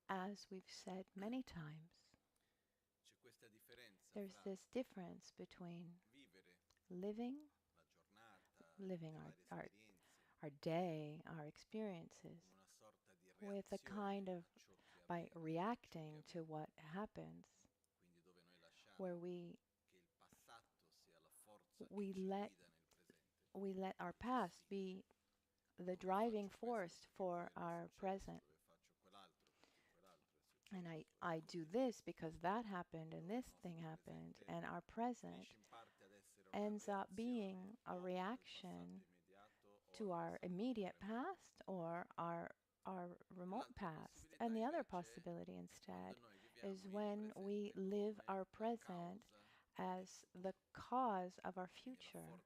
As we've said many times, there's this difference between living, living our day, our experiences, with a kind of, by reacting to what happens, where we let we let our past be the driving force for our present. And I do this because that happened and this thing happened, and our present ends up being a reaction to our immediate past or our remote past. And the other possibility instead is when we live our present as the cause of our future.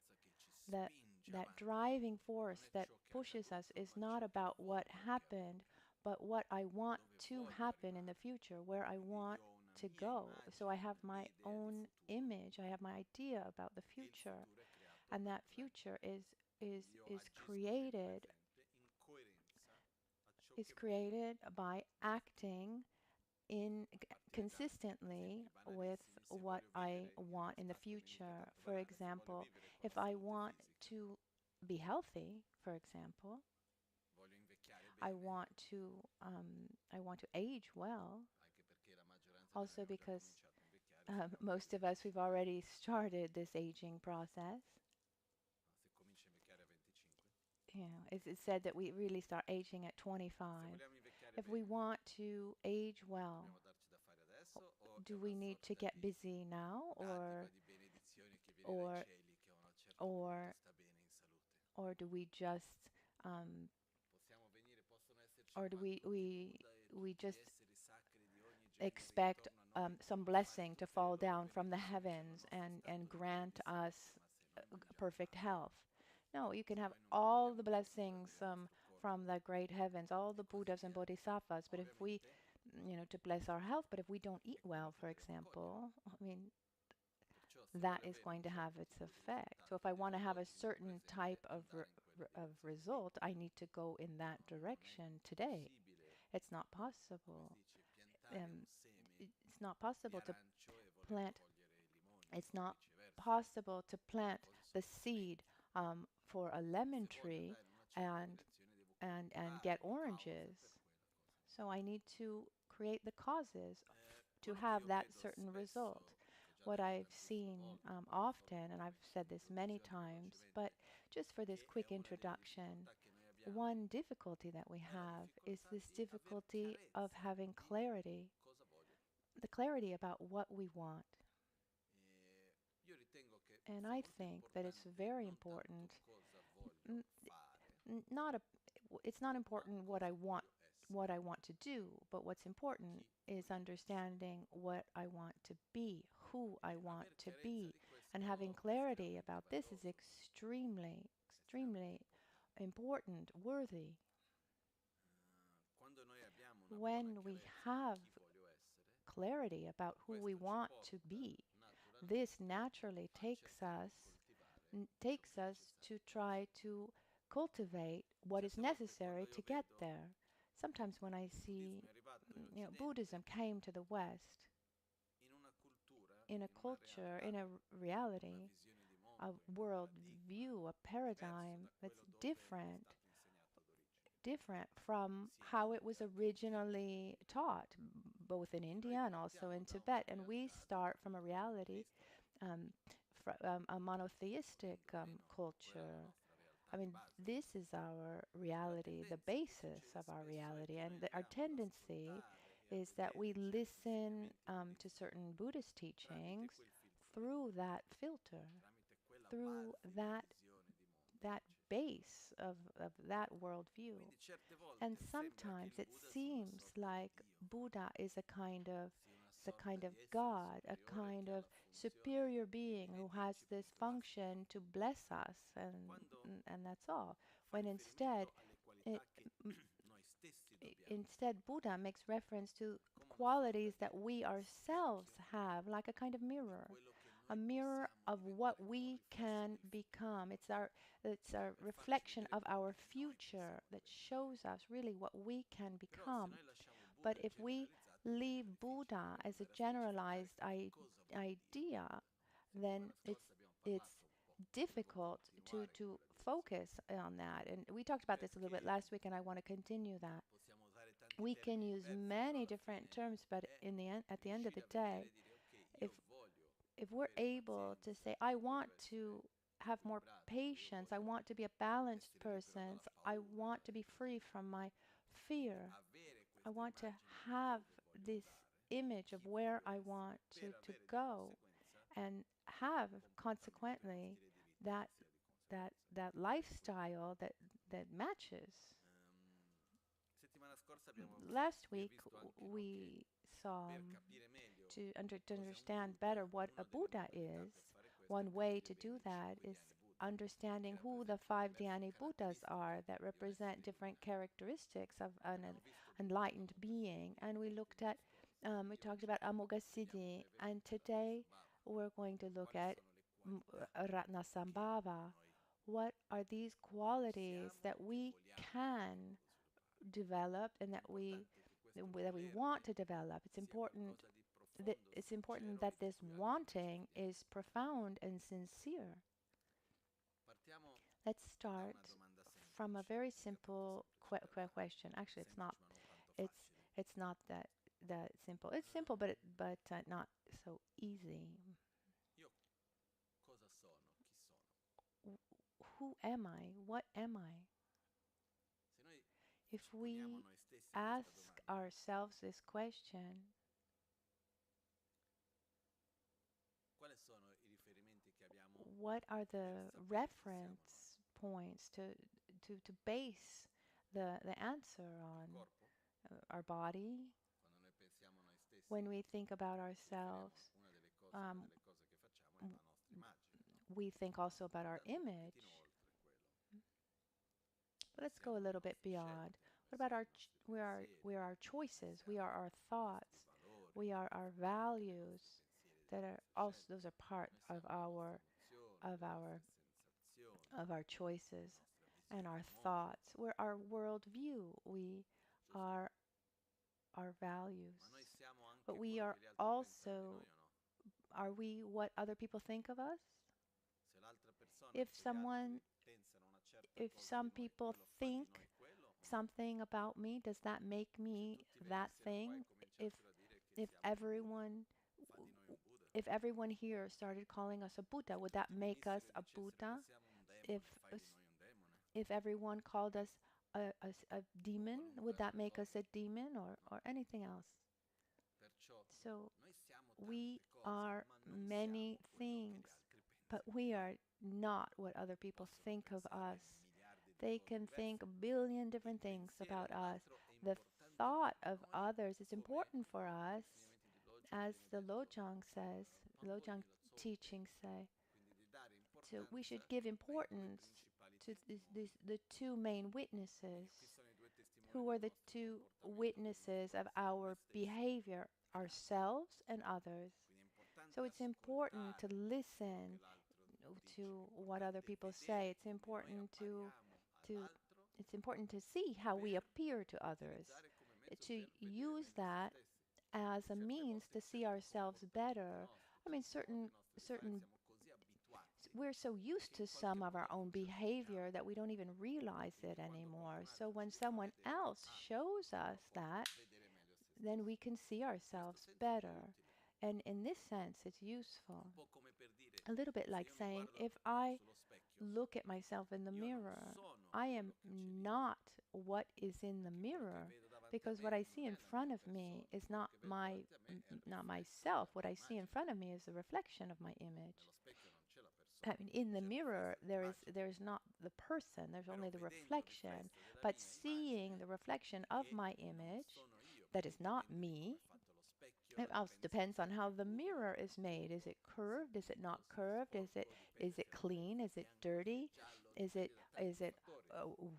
That that driving force that pushes us is not about what happened, but what I want to happen in the future, where I want to go. So I have my own image, I have my idea about the future, and that future is created by acting in consistently with what I want in the future. For example, if I want to be healthy, for example, I want to age well. Also because most of us, we've already started this aging process. It's said that we really start aging at 25. If we want to age well, do we need to get busy now, or or or do we just or do we just expect some blessing to fall down from the heavens and grant us perfect health? No, you can have all the blessings from the great heavens, all the Buddhas and Bodhisattvas, but if we, to bless our health, but if we don't eat well, for example, I mean, that is going to have its effect. So if I want to have a certain type of result, I need to go in that direction today. It's not possible. Um, it's not possible to plant. It's not possible to plant the seed for a lemon tree and and get oranges. So I need to create the causes to have that certain result. What I've seen often, and I've said this many times, but just for this quick introduction, one difficulty that we have is this difficulty of having clarity, the clarity about what we want. And I think that it's very important, n- not a, it's not important what I want to do, but what's important is understanding what I want to be, who I want to be. And having clarity about this is extremely, extremely important, worthy. When we have clarity about who we want to be, this naturally takes us to try to cultivate what is necessary to get there. Sometimes when I see, Buddhism came to the West in a culture, in a reality, a world view, a paradigm that's different from how it was originally taught, both in India and also in Tibet. And we start from a reality, um, a monotheistic culture. I mean, this is our reality, the basis of our reality. And our tendency is that we listen to certain Buddhist teachings through that filter, through that base of that worldview. And sometimes it seems like Buddha is a kind of God, a kind of superior being who has this function to bless us, and that's all. When it, instead Buddha makes reference to qualities that we ourselves have, like a kind of mirror, a mirror of what we can become. It's our reflection of our future that shows us really what we can become. But if we leave Buddha as a generalized idea, then it's difficult to focus on that. And we talked about this a little bit last week, and I want to continue that. We can use many different terms, but in the end, at the end of the day, if if we're able to say, I want to have more patience, I want to be a balanced person, I want to be free from my fear, I want to have this image of where I want to go, and have consequently that that lifestyle that matches. Last week we saw, to understand better what a Buddha is, one way to do that is understanding who the five Dhyani Buddhas are that represent different characteristics of an enlightened being. And we talked about Amoghasiddhi, and today we're going to look at Ratnasambhava. What are these qualities that we can develop and that we want to develop? It's important that this wanting is profound and sincere. Let's start from a very simple question. Actually, it's not. It's it's not that simple. It's simple, but not so easy. Who am I? What am I? If we ask ourselves this question, what are the reference points to base the answer on? Our body. When we think about ourselves, um, we think also about our image. But let's go a little bit beyond. What about we are our choices? We are our thoughts. We are our values. That are also, those are part of our choices and our thoughts. We're our worldview. We are our values. But we are also, are we what other people think of us? If some people think something about me, does that make me that thing? If if everyone if everyone here started calling us a Buddha, would that make us a Buddha? If if everyone called us a demon, would that make us a demon, or anything else? So we are many things, but we are not what other people think of us. They can think a billion different things about us. The thought of others is important for us, as the Lojong teachings say. So we should give importance to the two main witnesses. Who are the two witnesses of our behavior? Ourselves and others. So it's important to listen to what other people say. It's important to see how we appear to others, to use that as a means to see ourselves better. I mean, certain we're so used to some of our own behavior that we don't even realize it anymore. So when someone else shows us that, then we can see ourselves better. And in this sense, it's useful. A little bit like saying, if I look at myself in the mirror, I am not what is in the mirror, because what I see in front of me is not myself. What I see in front of me is the reflection of my image. I mean, in the mirror, there is not the person, there's only the reflection. But seeing the reflection of my image, that is not me. It also depends on how the mirror is made. Is it curved? Is it not curved? Is it clean? Is it dirty? Is it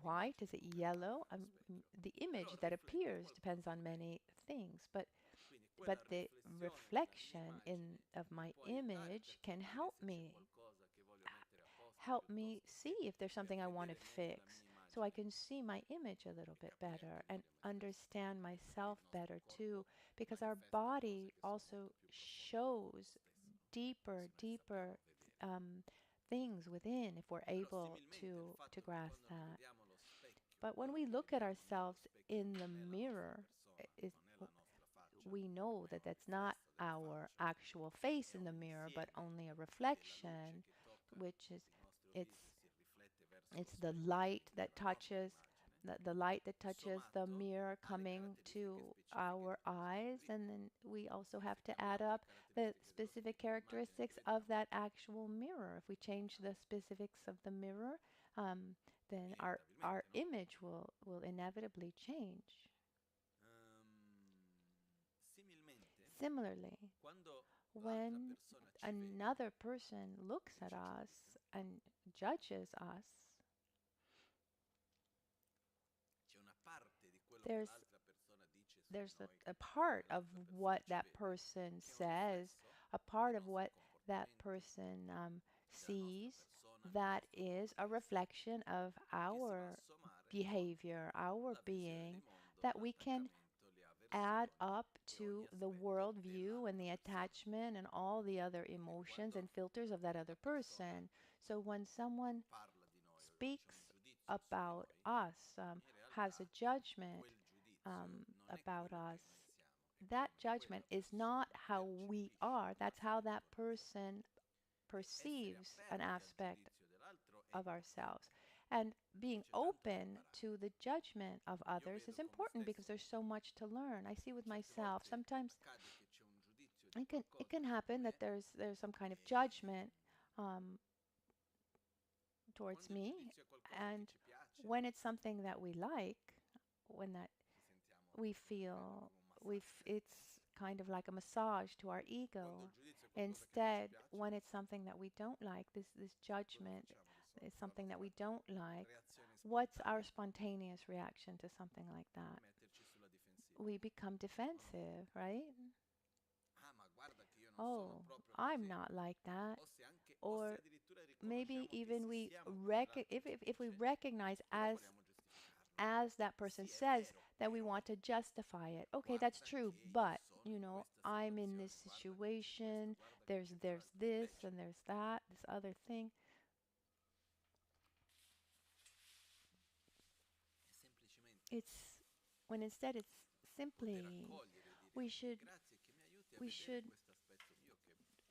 white? Is it yellow? The image that appears depends on many things, but the reflection of my image can help me see if there's something I want to fix. so I can see my image a little bit better and understand myself better too, because our body also shows deeper um, things within if we're able to grasp that. But when we look at ourselves in the mirror, it, we know that that's not our actual face in the mirror, but only a reflection, which is it's it's the light that touches the mirror coming to our eyes, and then we also have to add up the specific characteristics of that actual mirror. If we change the specifics of the mirror, um, then our image will inevitably change. Similarly, when another person looks at us and judges us, there's a part of what that person says, a part of what that person sees that is a reflection of our behavior, our being, that we can add up to the worldview and the attachment and all the other emotions and filters of that other person. So when someone speaks about us, has a judgment about us, that judgment is not how we are. That's how that person perceives an aspect of ourselves. And being open to the judgment of others is important because there's so much to learn. I see with myself, sometimes it can happen that there's some kind of judgment um, towards me, and when it's something that we like, when that we feel it's kind of like a massage to our ego. Instead, when it's something that we don't like, this judgment is something that we don't like, what's our spontaneous reaction to something like that? We become defensive, right? Oh, I'm not like that. Or maybe even if we recognize as that person says that we want to justify it. Okay, that's true, but I'm in this situation. There's this and there's that, this other thing. It's when instead it's simply we should we should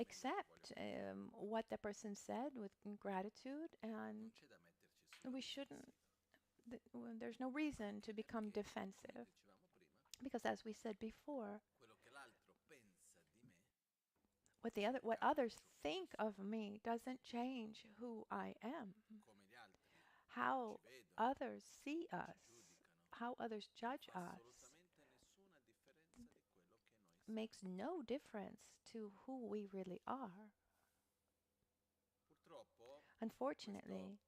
accept what the person said with gratitude, and we shouldn't. There's no reason to become defensive because, as we said before, what others think of me doesn't change who I am. How others see us, how others judge us, makes no difference to who we really are. Unfortunately,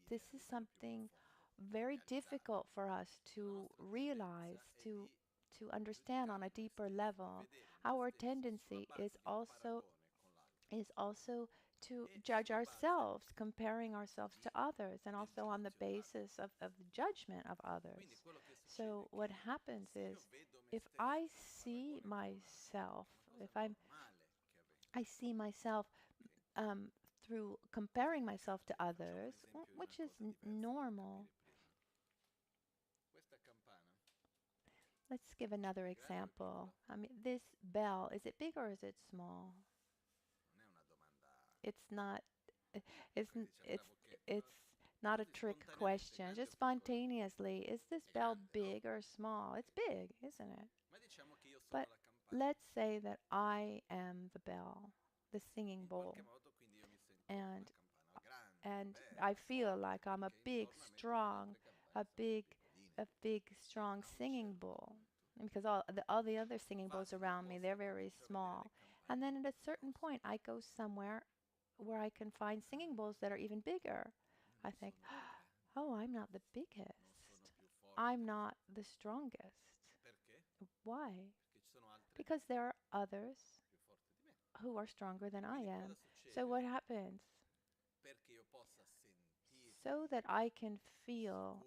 this is something very difficult for us to realize, to understand on a deeper level. Our tendency is also to judge ourselves, comparing ourselves to others, and also on the basis of the judgment of others. So what happens is, if I see myself, if I see myself um, through comparing myself to others, which is normal. Let's give another example. I mean, this bell, is it big or is it small? It's not. It's not a trick question. Just spontaneously, is this bell big or small? It's big, isn't it? But let's say that I am the bell, the singing bowl, and and I feel like I'm a big, a big, strong singing bowl. And because all the other singing bowls around me, they're very small. And then at a certain point, I go somewhere where I can find singing bowls that are even bigger. I think, oh, I'm not the biggest. I'm not the strongest. Why? Because there are others who are stronger than I am. So what happens? so that I can feel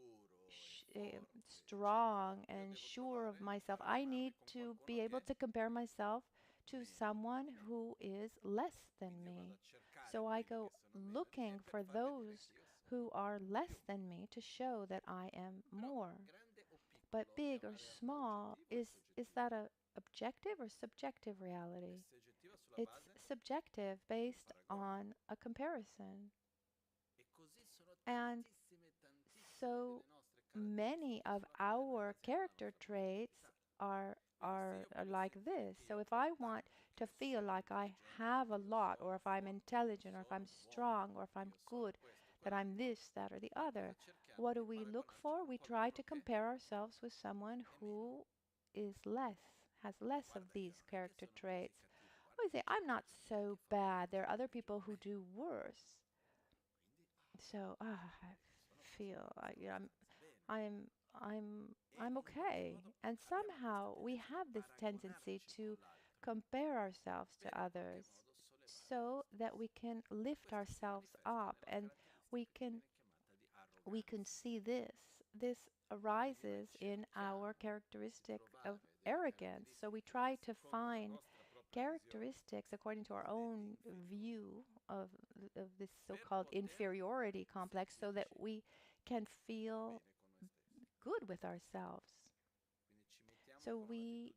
strong and sure of myself, I need to be able to compare myself to someone who is less than me. So I go looking for those who are less than me to show that I am more. But big or small, is that a objective or subjective reality? It's subjective based on a comparison. And so many of our character traits are like this. So if I want to feel like I have a lot, or if I'm intelligent, or if I'm strong, or if I'm good, that I'm this, that, or the other, what do we look for? We try to compare ourselves with someone who is less, has less of these character traits. We say, I'm not so bad. There are other people who do worse. So I feel like, I'm I'm I'm okay. And somehow we have this tendency to compare ourselves to others so that we can lift ourselves up, and we can we can see this. This arises in our characteristic of arrogance. So we try to find characteristics according to our own view of, of this so-called inferiority complex so that we can feel good with ourselves. So we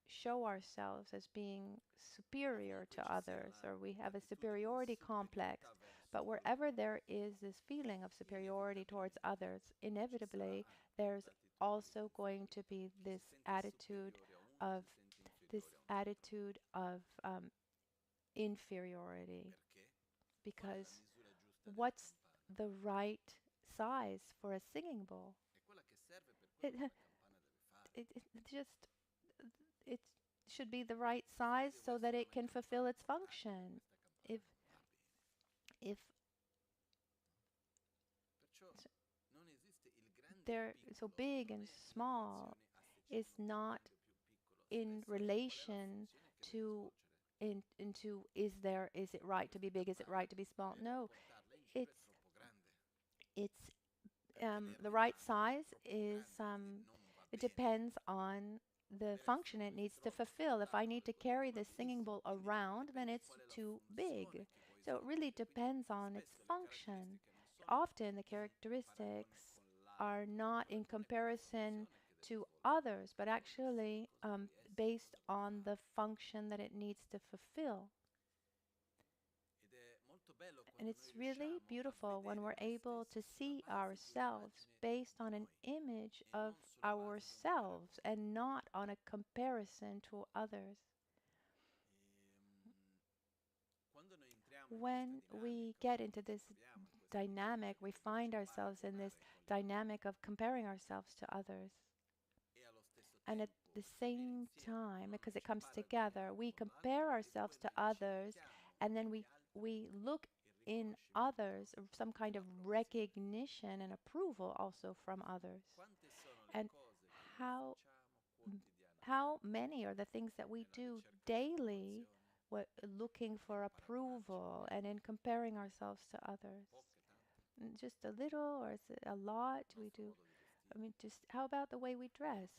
show ourselves as being superior to others, or we have a superiority complex. But wherever there is this feeling of superiority towards others, inevitably there's also going to be of this attitude of inferiority. Because what's the right size for a singing bowl? It, it just it should be the right size so that it can fulfill its function. If if they're so big and small is not in relation to into is it right to be big, is it right to be small? No, it's it's the right size is it depends on the function it needs to fulfill. If I need to carry this singing bowl around, then it's too big. So it really depends on its function. Often the characteristics are not in comparison to others, but actually based on the function that it needs to fulfill. And it's really beautiful when we're able to see ourselves based on an image of ourselves and not on a comparison to others. When we get into this dynamic, we find ourselves in this dynamic of comparing ourselves to others. And at the same time, because it comes together, we compare ourselves to others, and then we look in others some kind of recognition and approval also from others. And how how many are the things that we do daily looking for approval and in comparing ourselves to others? Just a little, or is it a lot? Do we do? I mean, just how about the way we dress,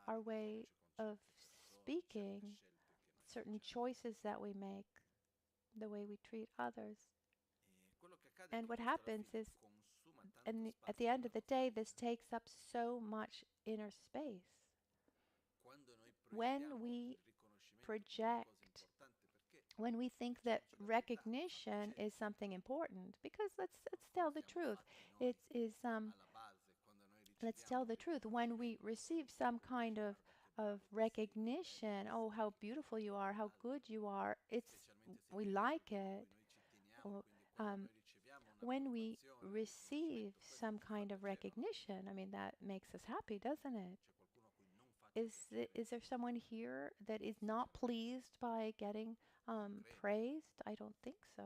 our way of speaking, certain choices that we make, the way we treat others? And what happens is, and at the end of the day, this takes up so much inner space. When we project, when we think that recognition is something important, because let's tell the truth, it is let's tell the truth. When we receive some kind of recognition, oh, how beautiful you are, how good you are, we like it. Or, when we receive some kind of recognition, I mean, that makes us happy, doesn't it? Is there someone here that is not pleased by getting praised? I don't think so.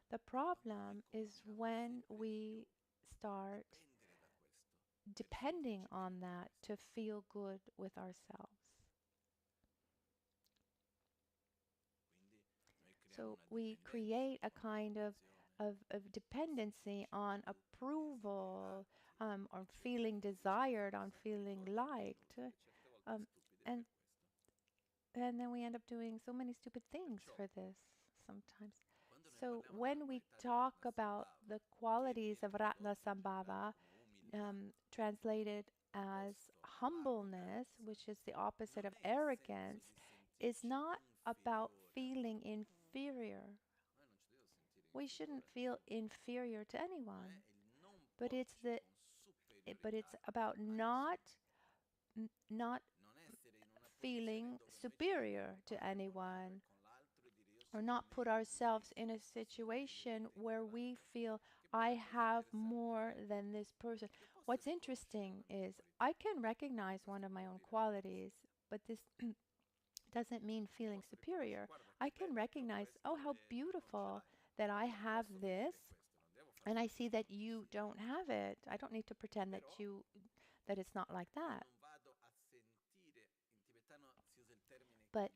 The problem is when we start depending on that to feel good with So we create a kind of dependency on approval, on feeling desired, on feeling liked. Um, and and then we end up doing so many stupid things for this sometimes. So when we talk about the qualities of Ratnasambhava, translated as humbleness, which is the opposite of arrogance, is not about feeling inferior. We shouldn't feel inferior to anyone, but it's about not feeling superior to anyone, or not put ourselves in a situation where we feel I have more than this person. What's interesting is I can recognize one of my own qualities, but this doesn't mean feeling superior. I can recognize, oh, how beautiful that I have this, and I see that you don't have it. I don't need to pretend that it's not like that. But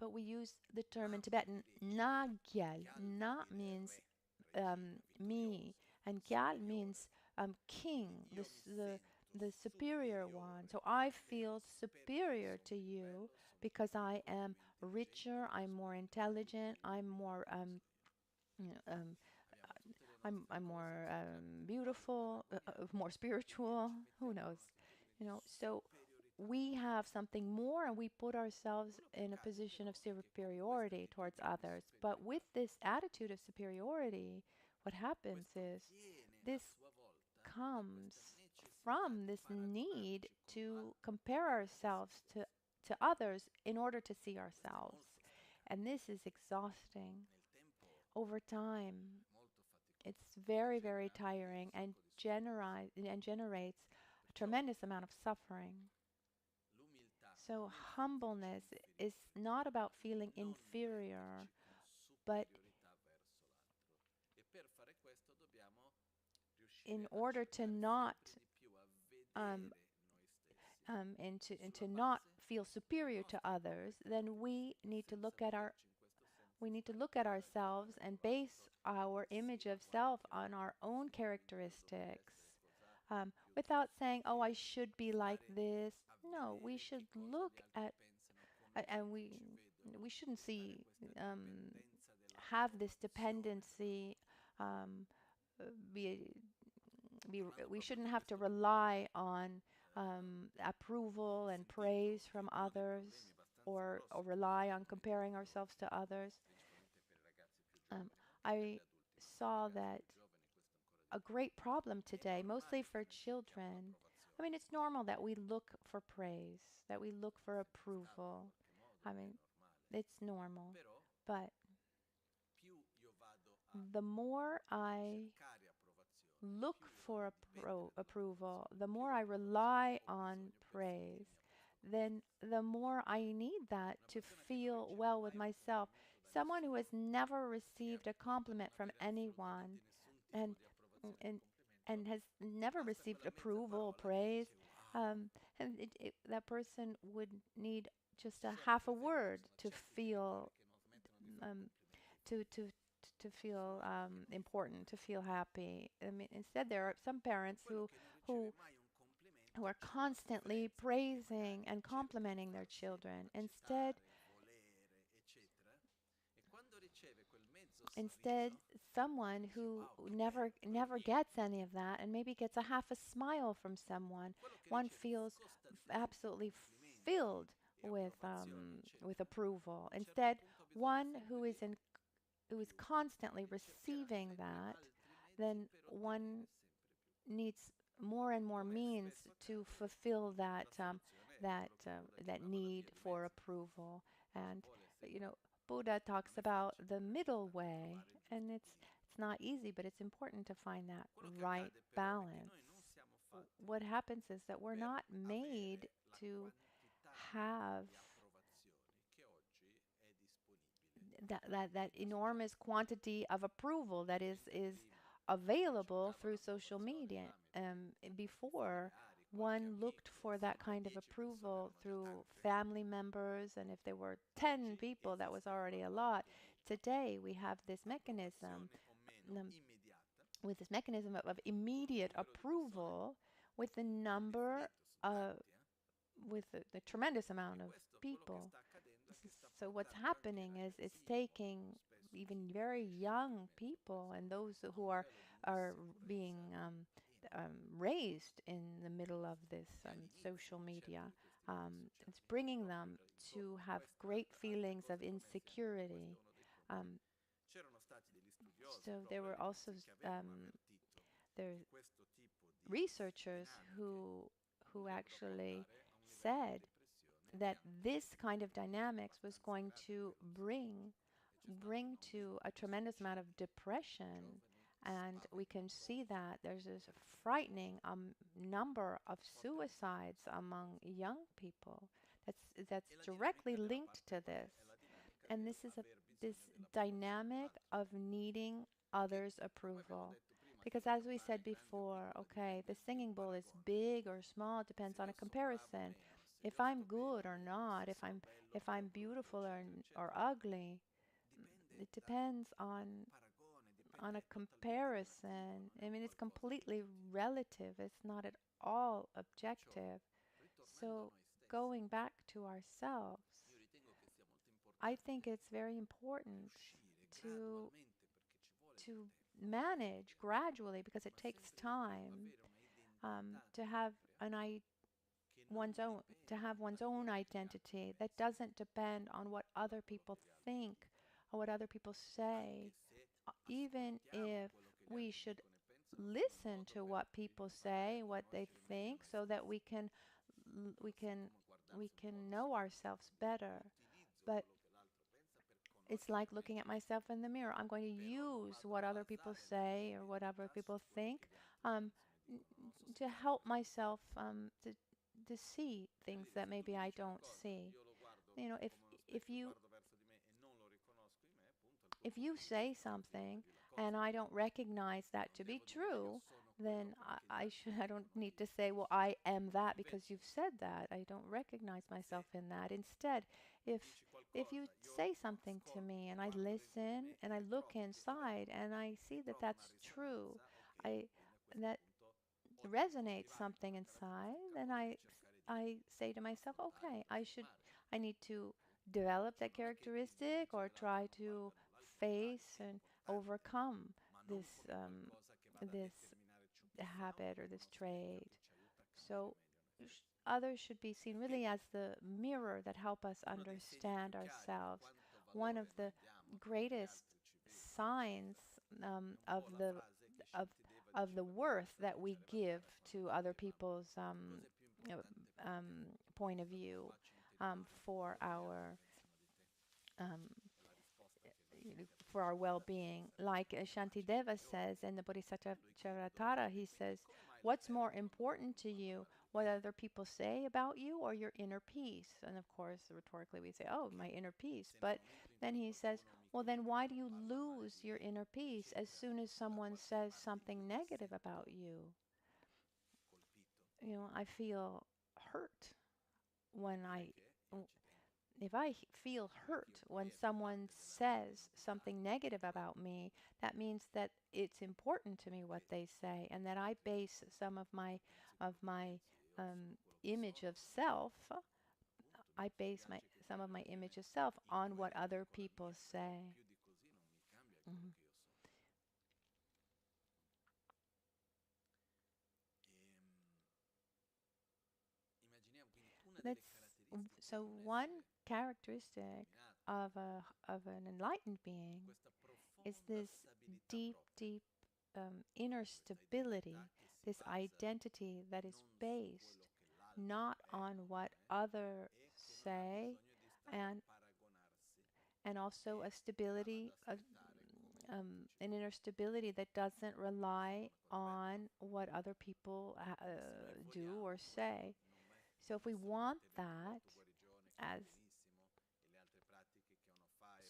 but we use the term in Tibetan nagyal. Na means me, and gyal means king, the superior one. So I feel superior to you because I am richer, I'm more intelligent, I'm more you know, I'm more beautiful, more spiritual. Who knows? So we have something more, and we put ourselves in a position of superiority towards others. But with this attitude of superiority, what happens is this comes from this need to compare ourselves to others in order to see ourselves. And this is exhausting over time. It's very, very tiring and generates a tremendous amount of suffering. So humbleness is not about feeling inferior, but in order to not um, and to not feel superior to others, then we need to look at ourselves and base our image of self on our own characteristics, without saying, "Oh, I should be like this." No, we should look at, and we shouldn't see have this dependency. Um, be, we shouldn't have to rely on approval and praise from others, or rely on comparing ourselves to others. I saw that a great problem today, mostly for children. I mean, it's normal that we look for praise, that we look for approval. I mean, it's normal. But the more I look for approval, the more I rely on praise, then the more I need that to feel well with myself. Someone who has never received a compliment from anyone, and and and has never received approval, praise, and that person would need just a half a word to feel um, to feel important, to feel happy. I mean, instead, there are some parents who who are constantly praising and complimenting their children. Instead, someone who never gets any of that, and maybe gets a half a smile from someone, one feels absolutely filled with approval. Instead, one who is constantly receiving that, then one needs more and more means to fulfill that need for approval. And Buddha talks about the middle way, and it's not easy, but it's important to find that right balance. What happens is that we're not made to have that enormous quantity of approval that is available through social media. Before, one looked for that kind of approval through family members, and if there were 10 people, that was already a lot. today we have this mechanism, um, with this mechanism of immediate approval with the number of with the tremendous amount of people. So what's happening is it's taking even very young people and those who are being raised in the middle of this social media. It's bringing them to have great feelings of insecurity. Um, so there were also there researchers who actually said that this kind of dynamics was going to bring to a tremendous amount of depression, and we can see that there's this frightening number of suicides among young people. That's directly linked to this, and this is this dynamic of needing others' approval. Because as we said before, okay, the singing bowl is big or small, it depends on a comparison. If I'm good or not, if I'm beautiful or ugly, it depends on a comparison. I mean, it's completely relative. It's not at all objective. So going back to ourselves, I think it's very important to to manage gradually because it takes time to have one's own to have one's own identity that doesn't depend on what other people think or what other people say. Even if we should listen to what people say, what they think, so that we can we can know ourselves better. But it's like looking at myself in the mirror. I'm going to use what other people say or what other people think um, to help myself to see things that maybe I don't see. You know, if you if you say something and I don't recognize that to be true, then I don't need to say, well, I am that because you've said that. I don't recognize myself in that. Instead, if if you say something to me and I listen and I look inside and I see that that's true, I that resonates something inside, then I say to myself, okay, I need to develop that characteristic or try to face and overcome this this habit or this trait. So others should be seen really as the mirror that help us understand ourselves. One of the greatest signs of of the worth that we give to other people's uh, um, point of view for our um, for our well-being. Like Shantideva says in the Bodhisattva he says, "What's more important to you, what other people say about you or your inner peace?" And of course, rhetorically, we say, "Oh, my inner peace." But then he says, "Well, then why do you lose your inner peace as soon as someone says something negative about you?" You know, I feel hurt when if I feel hurt when someone says something negative about me, that means that it's important to me what they say, and that I base of my image of self. I base my some of my image of self on what other people say. Mhm. That's so one characteristic of an enlightened being is this deep inner stability, this identity that is based not on what others say, and also a stability, an inner stability that doesn't rely on what other people do or say. So if we want that, as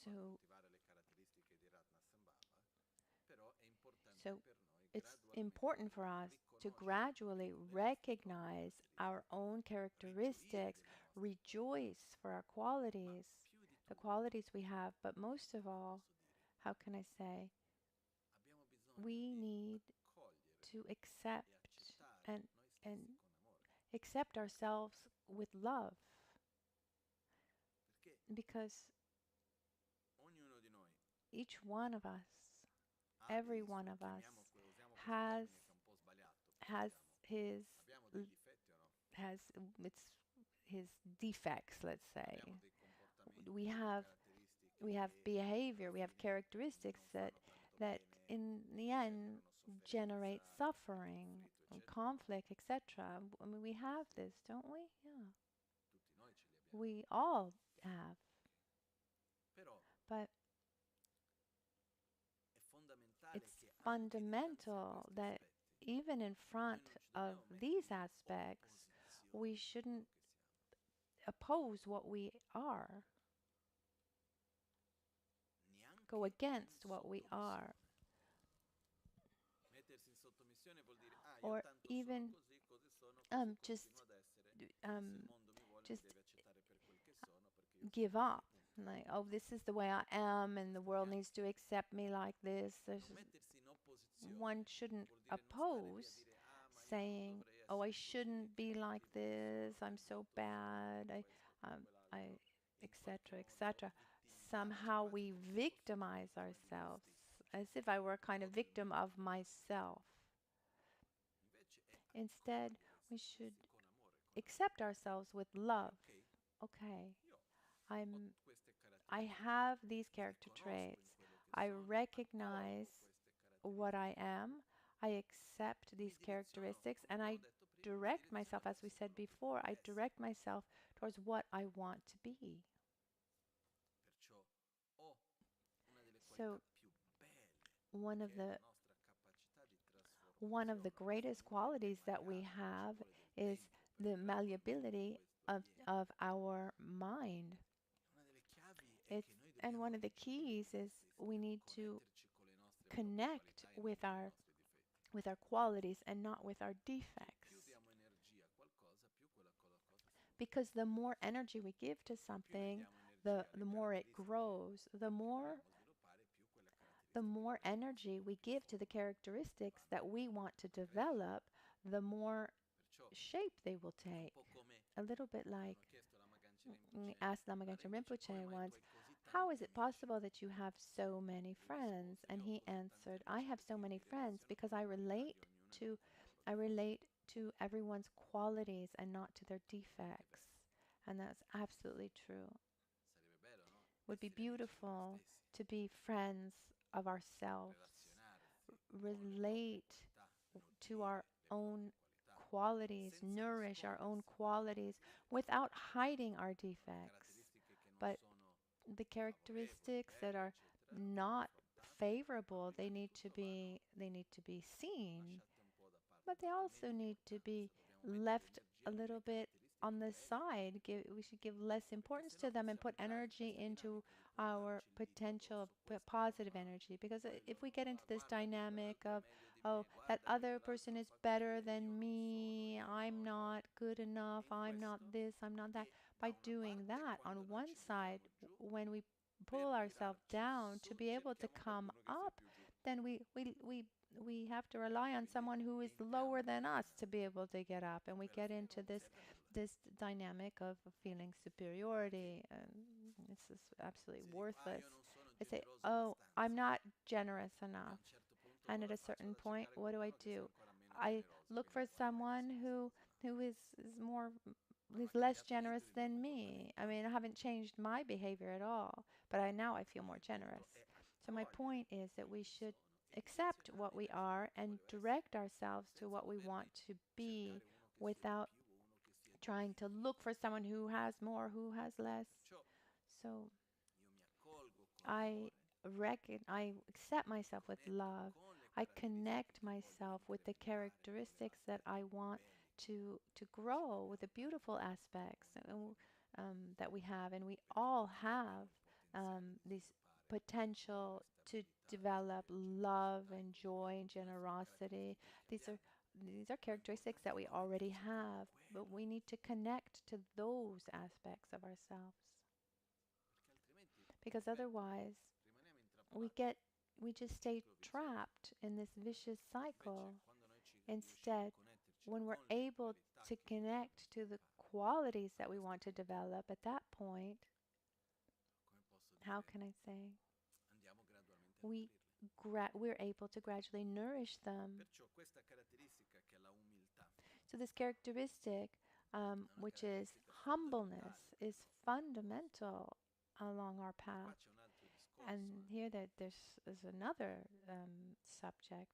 so so it's important for us to gradually recognize our own characteristics, rejoice for our qualities, the qualities we have, but most of all, how can I say, we need to accept and accept ourselves with love because each one of us, every one of us has has his has its his defects, let's say. We have we have behavior, we have characteristics that in the end generate suffering, conflict, etc. I mean, we have this, don't we? Yeah, we all have. But it's fundamental that even in front of these aspects, we shouldn't oppose what we are, go against what we are, or even just um, just give up. Like, oh, this is the way I am, and the world needs to accept me like this. One shouldn't oppose saying, "Oh, I shouldn't be like this. I'm so bad. I, etc., etc." Somehow we victimize ourselves as if I were a kind of victim of myself. Instead, we should accept ourselves with love. Okay, I'm I have these character traits. I recognize what I am. I accept these characteristics and I direct myself, as we said before, I direct myself towards what I want to be. So one of the one of the greatest qualities that we have is the malleability of our mind. It's and one of the keys is we need to connect with our qualities and not with our defects. Because the more energy we give to something, the more it grows. The more energy we give to the characteristics that we want to develop, the more shape they will take. A little bit like we asked Albagnano Rinpoche once, how is it possible that you have so many friends? And he answered, I have so many friends because to I relate to everyone's qualities and not to their defects. And that's absolutely true. Would be beautiful to be friends of ourselves, relate to our own qualities, nourish our own qualities without hiding our defects. But the characteristics that are not favorable, they need to be seen, but they also need to be left a little bit on the side. We should give less importance to them and put energy into our potential positive energy. Because if we get into this dynamic of, oh, that other person is better than me, I'm not good enough, I'm not this, I'm not that, by doing that on one side, when we pull ourselves down to be able to come up, then we have to rely on someone who is lower than us to be able to get up, and we get into this dynamic of feeling superiority, and this is absolutely worthless. I say, oh, I'm not generous enough, and at a certain point, what do? I look for someone who's less generous than me. I mean, I haven't changed my behavior at all, but now I feel more generous. So my point is that we should accept what we are and direct ourselves to what we want to be without trying to look for someone who has more, who has less. So I accept myself with love. I connect myself with the characteristics that I want to grow, with the beautiful aspects that we have, and we all have this potential to develop love and joy and generosity. These are characteristics that we already have, but we need to connect to those aspects of ourselves. because otherwise we get we just stay trapped in this vicious cycle. Instead, when we're able to connect to the qualities that we want to develop at that point, how can I say, we we're able to gradually nourish them. So this characteristic, which is humbleness, is fundamental along our path. And here there's is another subject.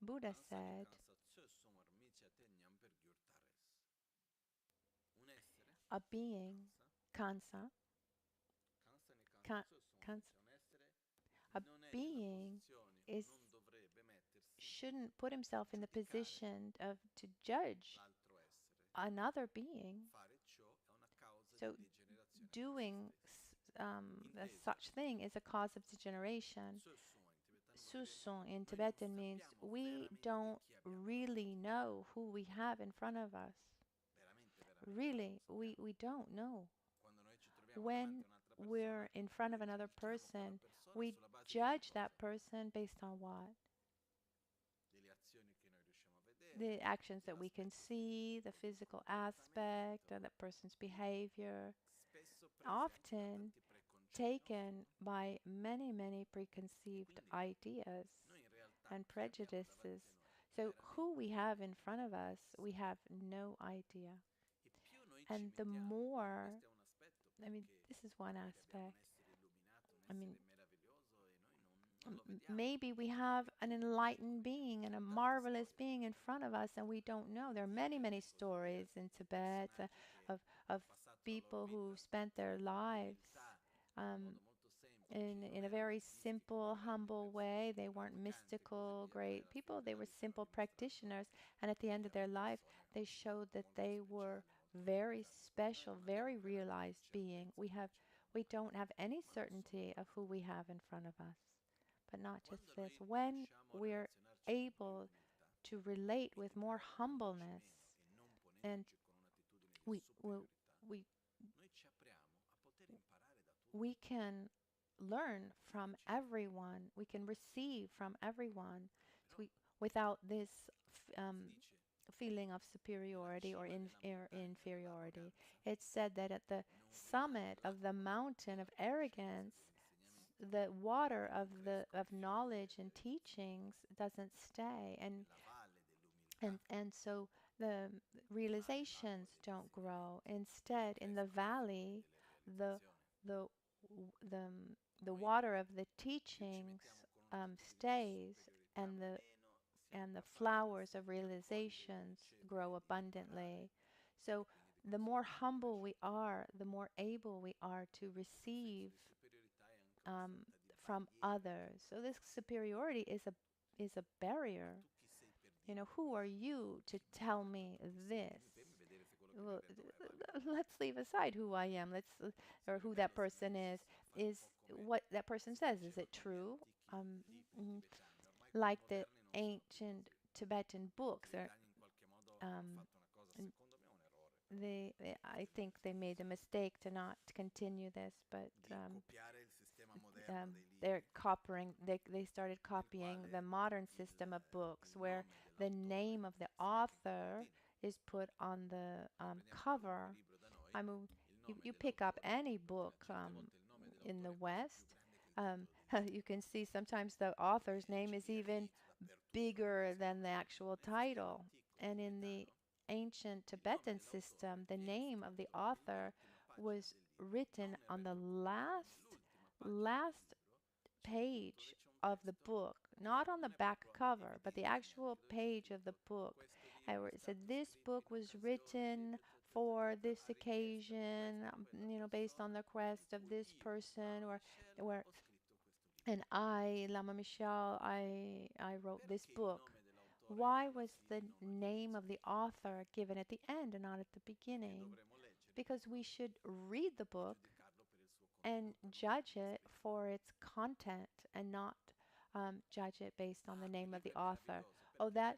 Buddha said, a being, kansa, ka, kansa, a being is shouldn't put himself in the position of to judge another being. So doing such thing is a cause of degeneration. Susung in Tibetan means we don't really know who we have in front of us. Really, we don't know. When we're in front of another person, we judge that person based on what? The actions that we can see, the physical aspect of that person's behavior, often taken by many, many preconceived ideas and prejudices. So, who we have in front of us, we have no idea. And the more, I mean, this is one aspect. I mean, maybe we have an enlightened being and a marvelous being in front of us and we don't know. There are many, many stories in Tibet of people who spent their lives um, in a very simple, humble way. They weren't mystical, great people. They were simple practitioners. And at the end of their life, they showed that they were very special, very realized being. We don't have any certainty of who we have in front of us. But not just this. When we're able to relate with more humbleness and we we we can learn from everyone. We can receive from everyone. So without this feeling of superiority or inferiority. It's said that at the summit of the mountain of arrogance, the water of knowledge and teachings doesn't stay, and so the realizations don't grow. Instead, in the valley, the the the the water of the teachings stays, and the flowers of realizations grow abundantly. So the more humble we are, the more able we are to receive um, from others. So this superiority is a barrier. You know, who are you to tell me this? Well, let's leave aside who I am. Or who that person is. Is what that person says. Is it true? Um, mm, like the ancient Tibetan books, or um, I think they made a mistake to not continue this, but they're copying. They started copying the modern system of books, where the name of the author is put on the cover. I mean, you pick up any book in the West, you can see sometimes the author's name is even bigger than the actual title. And in the ancient Tibetan system, the name of the author was written on the last page of the book, not on the back cover, but the actual page of the book. And where it said this book was written for this occasion, based on the quest of this person, or where and I, Lama Michel, I wrote this book. Why was the name of the author given at the end and not at the beginning? Because we should read the book and judge it for its content and not judge it based on the name of the author. Oh, that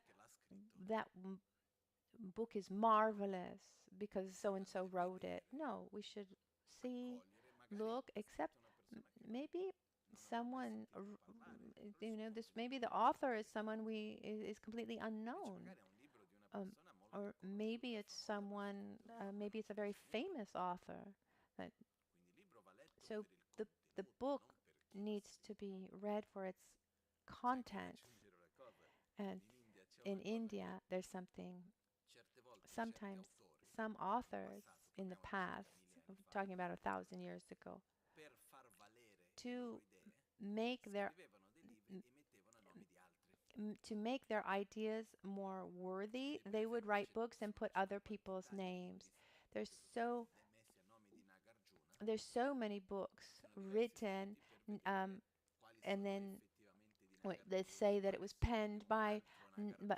book is marvelous because so and so wrote it. No, we should see look, except maybe someone, this maybe the author is someone is completely unknown, um, or maybe it's someone, maybe it's a very famous author. That, so the the book needs to be read for its contents. And in India, there's something. Sometimes some authors in the past, talking about 1,000 years ago, to make their to make their ideas more worthy, they would write books and put other people's names. There's so there's so many books written, um, and then they say that it was penned by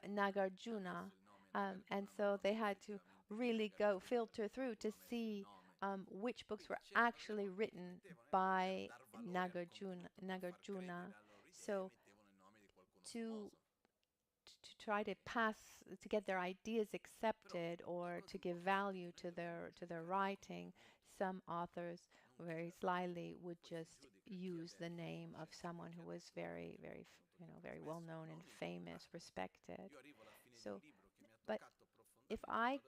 Nagarjuna, and so they had to really go filter through to see which books were actually written by Nagarjuna. So to to try to pass to get their ideas accepted or to give value to their writing, some authors very slyly would just use the name of someone who was very well known and famous, respected. So, but if I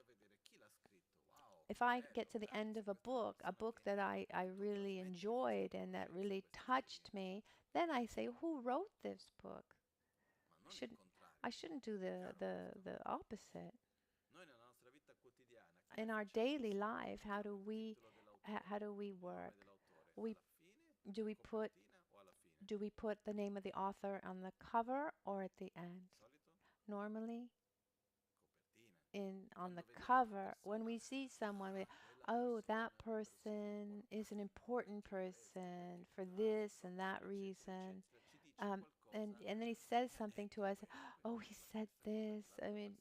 if I get to the end of a book that I really enjoyed and that really touched me, then I say, who wrote this book? Shouldn't I shouldn't do the opposite. In our daily life, how do we work? We do we put the name of the author on the cover or at the end? Normally, in on the cover, when we see someone, oh, that person is an important person for this and that reason. Um, and then he says something to us. Oh, he said this. I mean,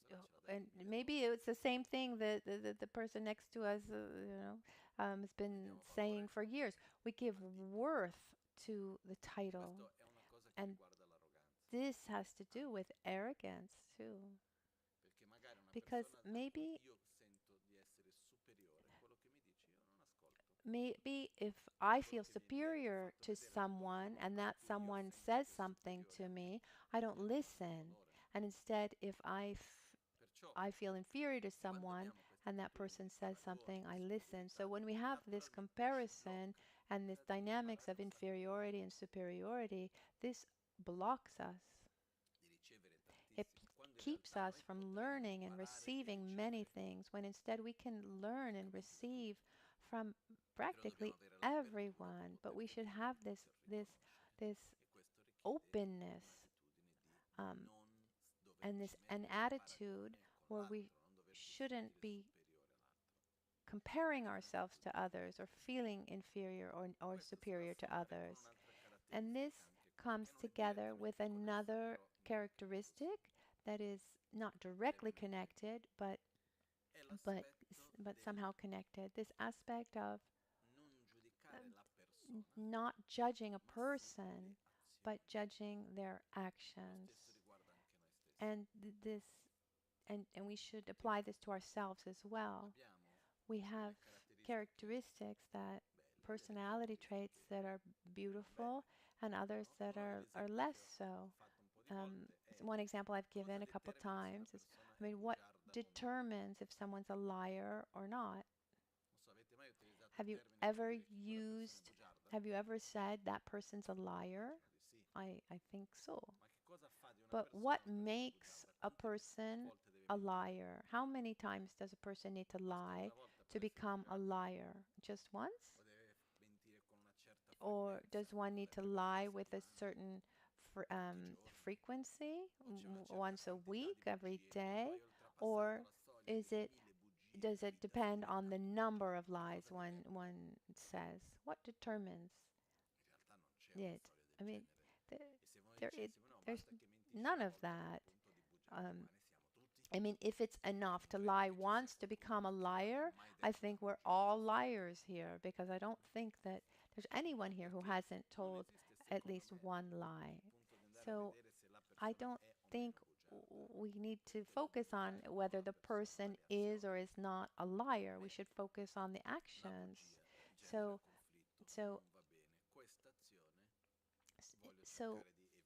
and maybe it's the same thing that the person next to us, has been saying for years. We give worth to the title, and this has to do with arrogance too, because maybe if I feel superior to someone and that someone says something to me, I don't listen. And instead, if I feel inferior to someone and that person says something, I listen. So when we have this comparison and this dynamics of inferiority and superiority, this blocks us. It keeps us from learning and receiving many things when instead we can learn and receive from practically everyone. But we should have this openness, um, and this an attitude where we shouldn't be comparing ourselves to others or feeling inferior or superior to others. And this comes together with another characteristic that is not directly connected, but but somehow connected. This aspect of not judging a person, but judging their actions. And this and we should apply this to ourselves as well. We have characteristics that personality traits that are beautiful and others that are less so. One example I've given a couple times is, I mean, what determines if someone's a liar or not? Have you ever used, have you ever said that person's a liar? I think so. But what makes a person a liar? How many times does a person need to lie to become a liar? Just once? Or does one need to lie with a certain frequency, once a week, every day? Or is it does it depend on the number of lies one says? What determines it? I mean, th- there's none of that. Um, I mean, if it's enough to lie once to become a liar, I think we're all liars here because I don't think that there's anyone here who hasn't told at least one lie. So I don't think we need to focus on whether the person is or is not a liar. We should focus on the actions. So So, so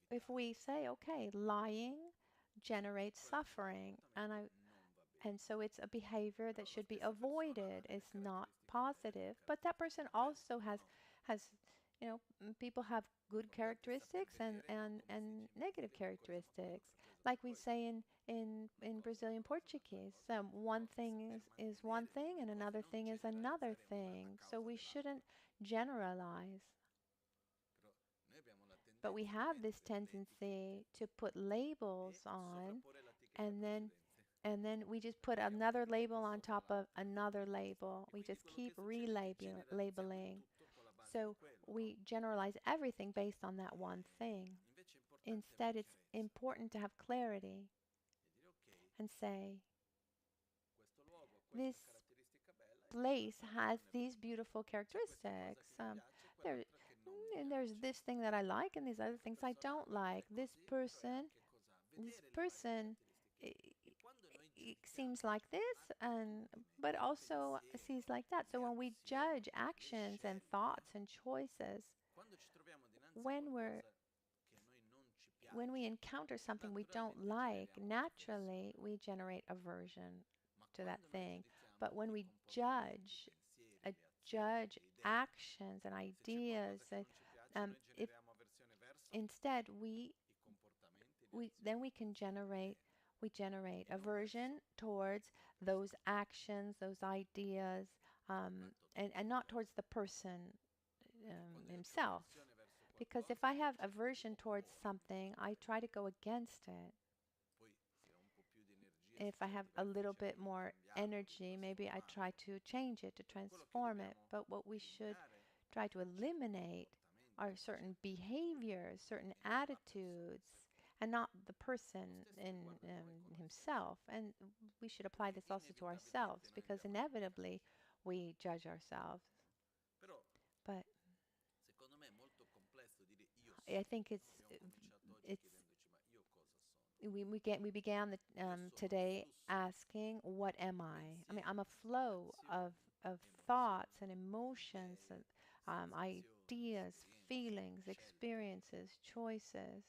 if we say, okay, lying generates suffering, and so it's a behavior that should be avoided. It's not positive, but that person also has people have good characteristics and negative characteristics. Like we say in Brazilian Portuguese, one thing is one thing and another thing is another thing. So we shouldn't generalize. But we have this tendency to put labels on, and then we just put another label on top of another label. We just keep labeling. So we generalize everything based on that one thing. Instead, it's important to have clarity and say, this place has these beautiful characteristics. There, and there's this thing that I like, and these other things I don't like. This person it seems like this, and but also sees like that. So when we judge actions and thoughts and choices, when we're when we encounter something we don't like, naturally we generate aversion to that thing. But when we judge actions and ideas, if instead we can generate aversion towards those actions, those ideas, and not towards the person himself. Because if I have aversion towards something, I try to go against it. If I have a little bit more energy, maybe I try to change it, to transform it. But what we should try to eliminate are certain behaviors, certain attitudes, and not the person in himself. And we should apply this also to ourselves because inevitably we judge ourselves. But I think it's we began today asking, what am I? I mean, I'm a flow of thoughts and emotions and ideas, feelings, experiences, choices.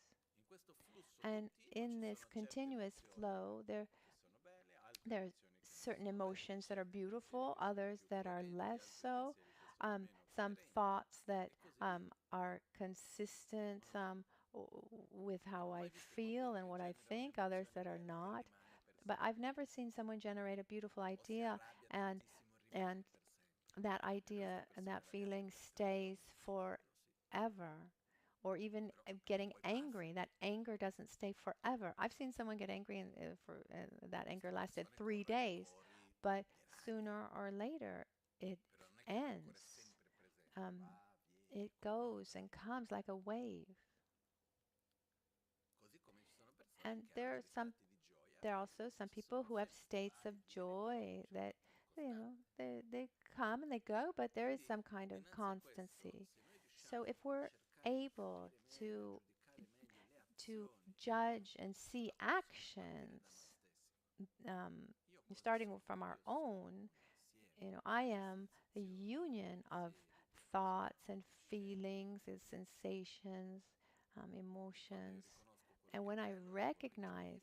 And in this continuous flow, there are certain emotions that are beautiful, others that are less so. Some thoughts that are consistent with how I feel and what I think, others that are not. But I've never seen someone generate a beautiful idea and and that idea and that feeling stays forever. Or even getting angry. That anger doesn't stay forever. I've seen someone get angry and for that anger lasted 3 days, but sooner or later it ends. Um, it goes and comes like a wave. And there are also some people who have states of joy that they come and they go, but there is some kind of constancy. So if we're able to judge and see actions, um, starting from our own, I am a union of thoughts and feelings and sensations, emotions. And when I recognize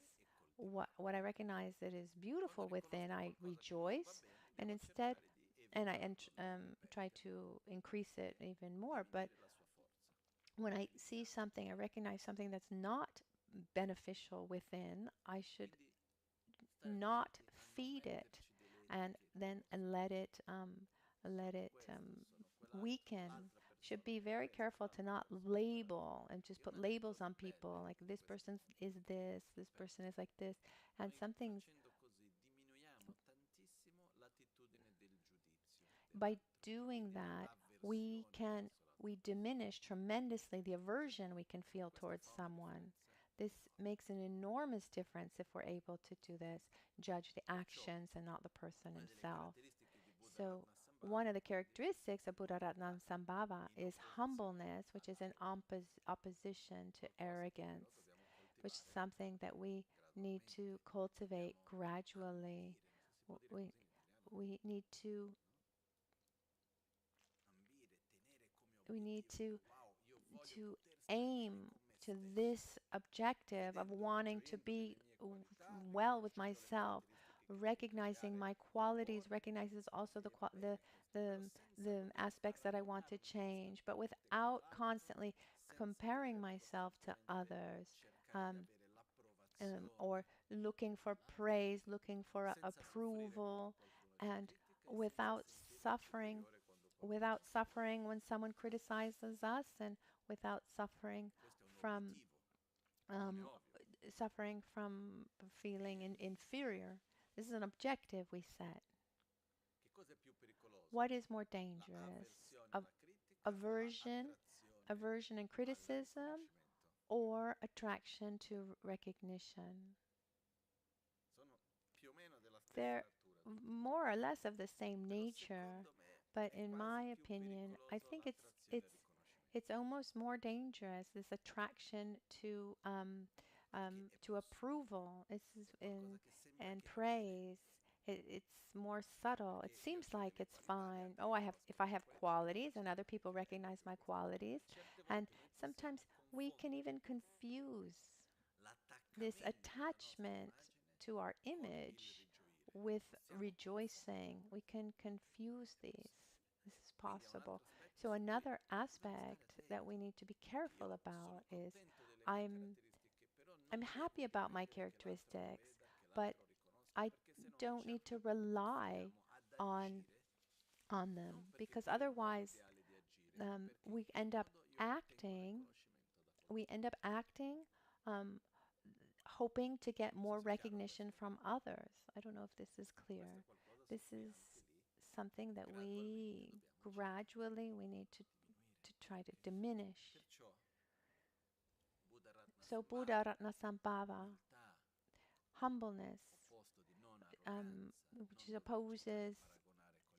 what I recognize that is beautiful within, I rejoice, and instead, and try to increase it even more. But when I see something, I recognize something that's not beneficial within, I should not feed it, and then let it weaken. Should be very careful to not label and just put labels on people like this person is this person is like this, and something's by doing that we diminish tremendously the aversion we can feel towards someone. This makes an enormous difference if we're able to do this, judge the actions and not the person himself. So one of the characteristics of Buddha Ratnasambhava is humbleness, which is an opposition to arrogance, which is something that we need to cultivate gradually. We need to we need to aim to this objective of wanting to be well with myself, recognizing my qualities, recognizes also the the aspects that I want to change, but without constantly comparing myself to others. Um, or looking for praise, looking for approval, and without suffering, without suffering when someone criticizes us, and without from um, suffering from feeling inferior. This is an objective we set. What is more dangerous? Aversion, aversion and criticism, or attraction to recognition? They're more or less of the same nature, but in my opinion, I think it's almost more dangerous. This attraction to approval. And praise. It's more subtle. It seems like it's fine. Oh, if I have qualities and other people recognize my qualities, and sometimes we can even confuse this attachment to our image with rejoicing. We can confuse these. This is possible. So another aspect that we need to be careful about is I'm I'm happy about my characteristics, but I don't need to rely on them because otherwise we end up acting. We end up acting um, hoping to get more recognition from others. I don't know if this is clear. This is something that we need to try to diminish. So Buddha Ratnasambhava, humbleness, which opposes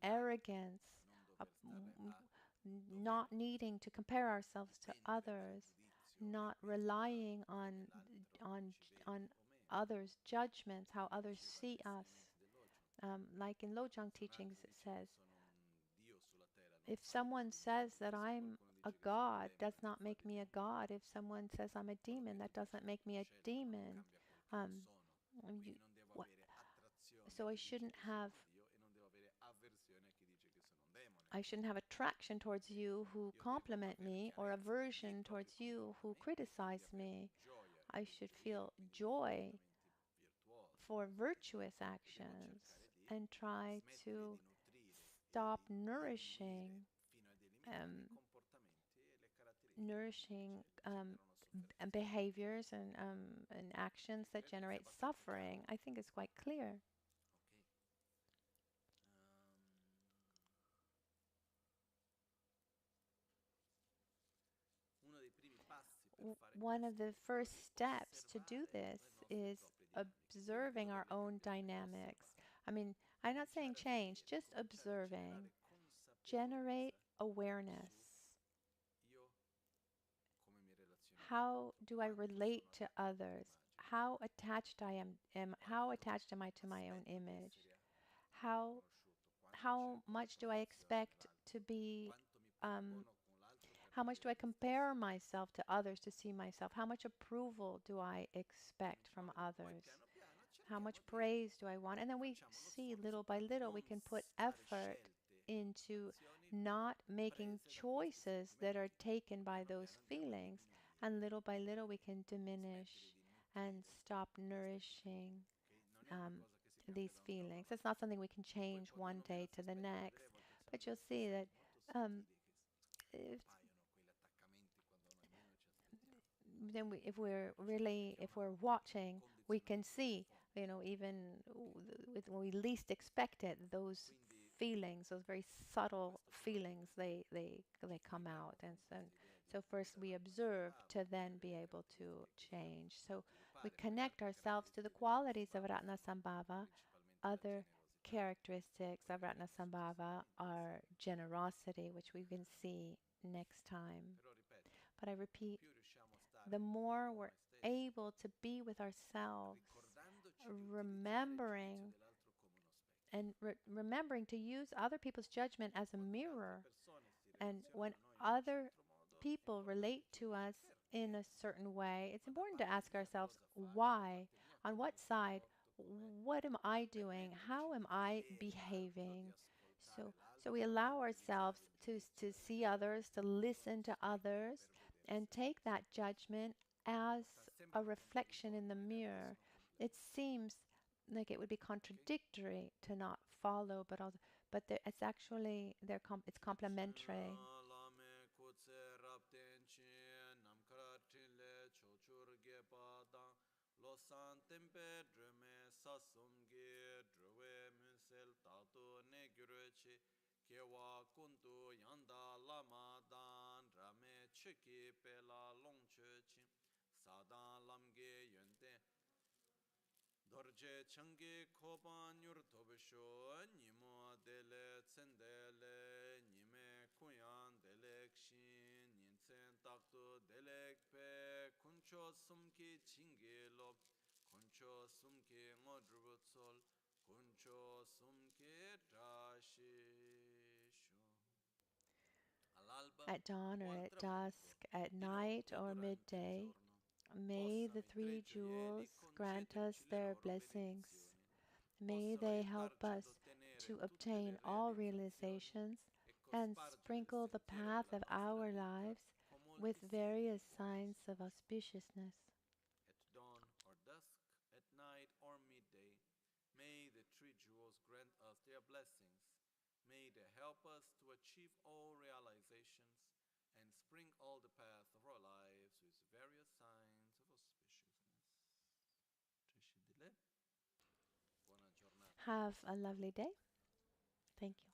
arrogance, uh, not needing to compare ourselves to others, not relying on on others' judgments, how others see us. Like in Lojong teachings, it says, if someone says that I'm a god, does not make me a god. If someone says I'm a demon, that doesn't make me a demon. Um, you, what, so I shouldn't have attraction towards you who compliment me or aversion towards you who criticize me. I should feel joy for virtuous actions and try to stop um, nourishing behaviors and actions that generate suffering. I think it's quite clear. One of the first steps to do this is observing our own dynamics. I mean, I'm not saying change, just observing. Generate awareness. How do I relate to others? How attached how attached am I to my own image? How how much do I expect to be how much do I compare myself to others to see myself? How much approval do I expect from others? How much praise do I want? And then we see little by little we can put effort into not making choices that are taken by those feelings. And little by little we can diminish and stop nourishing um, these feelings. It's not something we can change one day to the next. But you'll see that if then if we're watching, we can see, even when we least expect it, those feelings, those very subtle feelings, they come out, and so first we observe to then be able to change. So we connect ourselves to the qualities of Ratnasambhava. Other characteristics of Ratnasambhava are generosity, which we can see next time. But I repeat, the more we're able to be with ourselves, remembering remembering to use other people's judgment as a mirror. And when other people relate to us in a certain way, it's important to ask ourselves why, on what side, what am I doing? How am I behaving? So we allow ourselves to see others, to listen to others, and take that judgment as a reflection in the mirror. It seems like it would be contradictory to not follow, but also, it's actually it's complementary. At dawn or at dusk, at night or midday, may the three jewels grant us their blessings. May they help us to obtain all realizations and sprinkle the path of our lives with various signs of auspiciousness. Have a lovely day. Thank you.